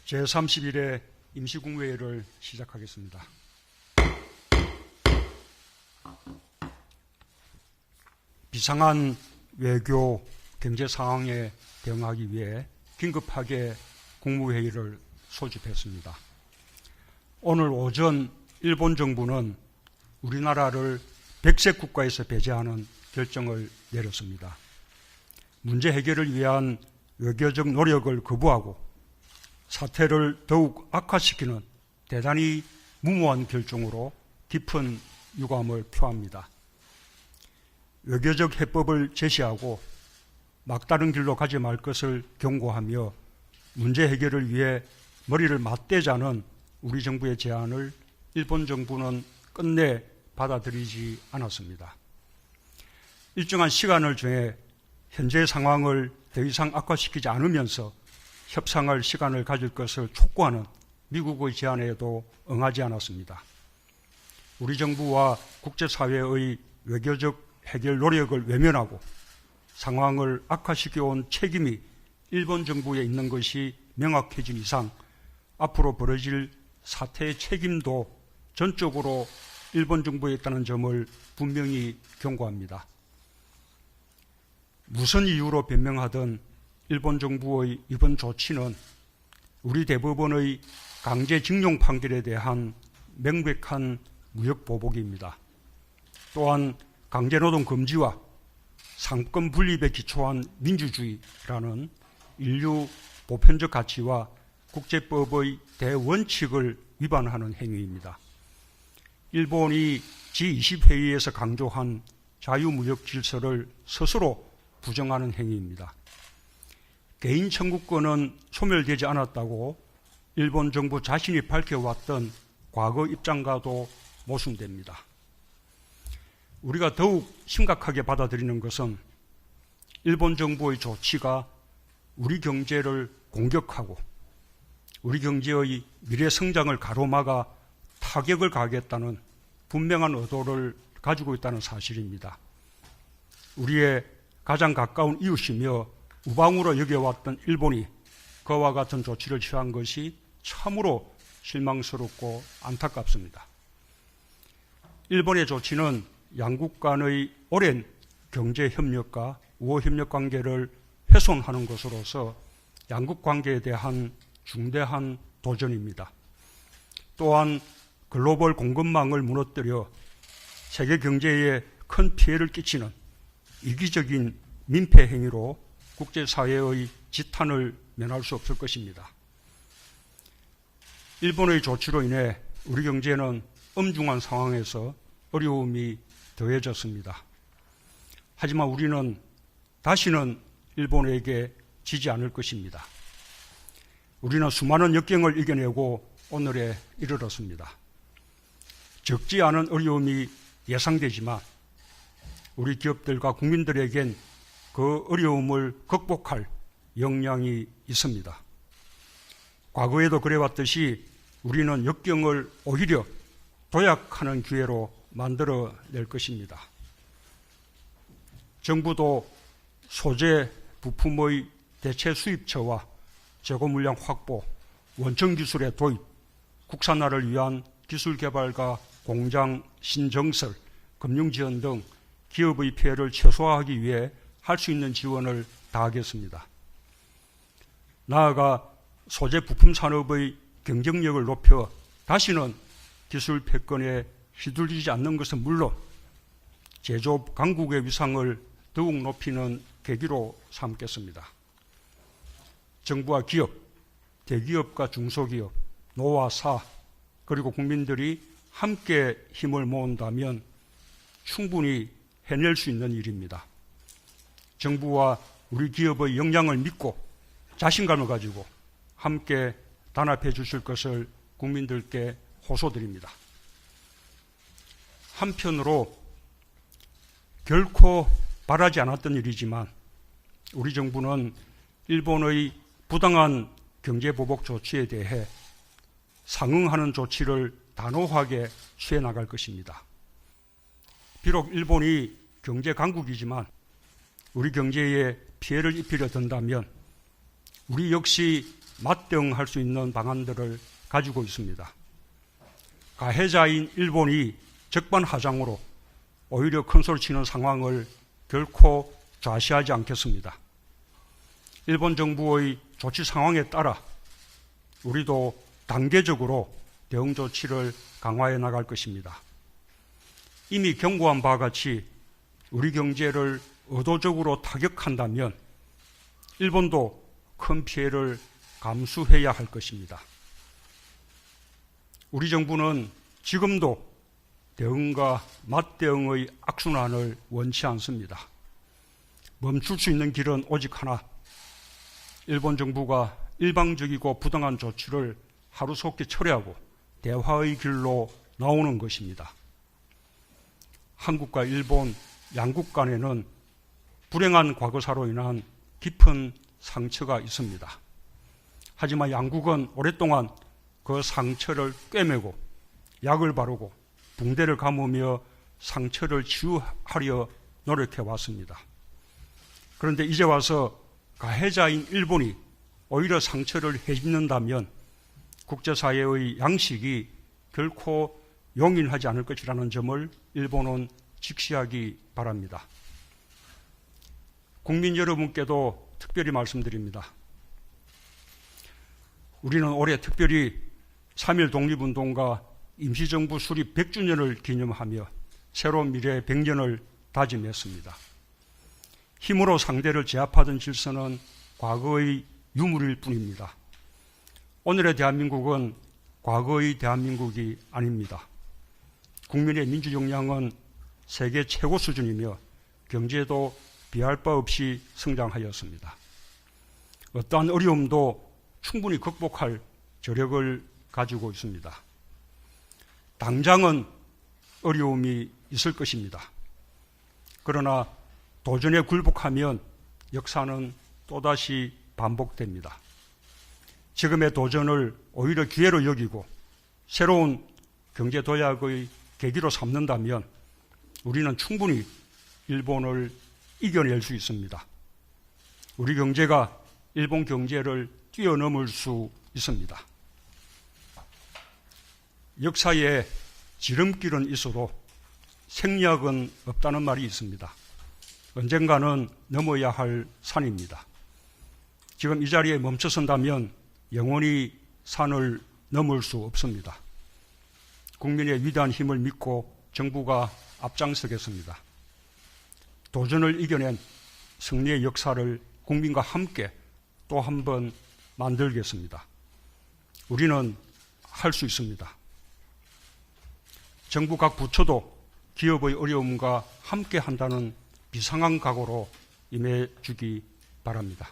제31회 임시국무회의를 시작하겠습니다. 비상한 외교, 경제 상황에 대응하기 위해 긴급하게 국무회의를 소집했습니다. 오늘 오전 일본 정부는 우리나라를 백색 국가에서 배제하는 결정을 내렸습니다. 문제 해결을 위한 외교적 노력을 거부하고 사태를 더욱 악화시키는 대단히 무모한 결정으로 깊은 유감을 표합니다. 외교적 해법을 제시하고 막다른 길로 가지 말 것을 경고하며 문제 해결을 위해 머리를 맞대자는 우리 정부의 제안을 일본 정부는 끝내 받아들이지 않았습니다. 일정한 시간을 정해 현재 상황을 더 이상 악화시키지 않으면서 협상할 시간을 가질 것을 촉구하는 미국의 제안에도 응하지 않았습니다. 우리 정부와 국제사회의 외교적 해결 노력을 외면하고 상황을 악화시켜온 책임이 일본 정부에 있는 것이 명확해진 이상 앞으로 벌어질 사태의 책임도 전적으로 일본 정부에 있다는 점을 분명히 경고합니다. 무슨 이유로 변명하든 일본 정부의 이번 조치는 우리 대법원의 강제징용 판결에 대한 명백한 무역보복입니다. 또한 강제노동 금지와 상권 분립에 기초한 민주주의라는 인류 보편적 가치와 국제법의 대원칙을 위반하는 행위입니다. 일본이 G20회의에서 강조한 자유무역 질서를 스스로 부정하는 행위입니다. 개인 청구권은 소멸되지 않았다고 일본 정부 자신이 밝혀왔던 과거 입장과도 모순됩니다. 우리가 더욱 심각하게 받아들이는 것은 일본 정부의 조치가 우리 경제를 공격하고 우리 경제의 미래 성장을 가로막아 타격을 가하겠다는 분명한 의도를 가지고 있다는 사실입니다. 우리의 가장 가까운 이웃이며 우방으로 여겨왔던 일본이 그와 같은 조치를 취한 것이 참으로 실망스럽고 안타깝습니다. 일본의 조치는 양국 간의 오랜 경제협력과 우호협력 관계를 훼손하는 것으로서 양국 관계에 대한 중대한 도전입니다. 또한 글로벌 공급망을 무너뜨려 세계 경제에 큰 피해를 끼치는 이기적인 민폐 행위로 국제사회의 지탄을 면할 수 없을 것입니다. 일본의 조치로 인해 우리 경제는 엄중한 상황에서 어려움이 더해졌습니다. 하지만 우리는 다시는 일본에게 지지 않을 것입니다. 우리는 수많은 역경을 이겨내고 오늘에 이르렀습니다. 적지 않은 어려움이 예상되지만 우리 기업들과 국민들에겐 그 어려움을 극복할 역량이 있습니다. 과거에도 그래왔듯이 우리는 역경을 오히려 도약하는 기회로 만들어낼 것입니다. 정부도 소재 부품의 대체 수입처와 재고 물량 확보, 원천 기술의 도입, 국산화를 위한 기술 개발과 공장 신정설, 금융 지원 등 기업의 피해를 최소화하기 위해 할 수 있는 지원을 다하겠습니다. 나아가 소재 부품 산업의 경쟁력을 높여 다시는 기술 패권에 휘둘리지 않는 것은 물론 제조업 강국의 위상을 더욱 높이는 계기로 삼겠습니다. 정부와 기업, 대기업과 중소기업, 노와 사, 그리고 국민들이 함께 힘을 모은다면 충분히 해낼 수 있는 일입니다. 정부와 우리 기업의 역량을 믿고 자신감을 가지고 함께 단합해 주실 것을 국민들께 호소드립니다. 한편으로 결코 바라지 않았던 일이지만 우리 정부는 일본의 부당한 경제보복 조치에 대해 상응하는 조치를 단호하게 취해 나갈 것입니다. 비록 일본이 경제 강국이지만 우리 경제에 피해를 입히려 든다면 우리 역시 맞대응할 수 있는 방안들을 가지고 있습니다. 가해자인 일본이 적반하장으로 오히려 큰소리 치는 상황을 결코 좌시하지 않겠습니다. 일본 정부의 조치 상황에 따라 우리도 단계적으로 대응 조치를 강화해 나갈 것입니다. 이미 경고한 바와 같이 우리 경제를 의도적으로 타격한다면 일본도 큰 피해를 감수해야 할 것입니다. 우리 정부는 지금도 대응과 맞대응의 악순환을 원치 않습니다. 멈출 수 있는 길은 오직 하나, 일본 정부가 일방적이고 부당한 조치를 하루속히 철회하고 대화의 길로 나오는 것입니다. 한국과 일본 양국 간에는 불행한 과거사로 인한 깊은 상처가 있습니다. 하지만 양국은 오랫동안 그 상처를 꿰매고 약을 바르고 붕대를 감으며 상처를 치유하려 노력해 왔습니다. 그런데 이제 와서 가해자인 일본이 오히려 상처를 해짓는다면 국제사회의 양식이 결코 용인하지 않을 것이라는 점을 일본은 직시하기 바랍니다. 국민 여러분께도 특별히 말씀드립니다. 우리는 올해 특별히 3.1 독립운동과 임시정부 수립 100주년을 기념하며 새로운 미래의 100년을 다짐했습니다. 힘으로 상대를 제압하던 질서는 과거의 유물일 뿐입니다. 오늘의 대한민국은 과거의 대한민국이 아닙니다. 국민의 민주 역량은 세계 최고 수준이며 경제도 비할 바 없이 성장하였습니다. 어떠한 어려움도 충분히 극복할 저력을 가지고 있습니다. 당장은 어려움이 있을 것입니다. 그러나 도전에 굴복하면 역사는 또다시 반복됩니다. 지금의 도전을 오히려 기회로 여기고 새로운 경제 도약의 계기로 삼는다면 우리는 충분히 일본을 이겨낼 수 있습니다. 우리 경제가 일본 경제를 뛰어넘을 수 있습니다. 역사에 지름길은 있어도 생략은 없다는 말이 있습니다. 언젠가는 넘어야 할 산입니다. 지금 이 자리에 멈춰선다면 영원히 산을 넘을 수 없습니다. 국민의 위대한 힘을 믿고 정부가 앞장서겠습니다. 도전을 이겨낸 승리의 역사를 국민과 함께 또 한 번 만들겠습니다. 우리는 할 수 있습니다. 정부 각 부처도 기업의 어려움과 함께 한다는 비상한 각오로 임해 주기 바랍니다.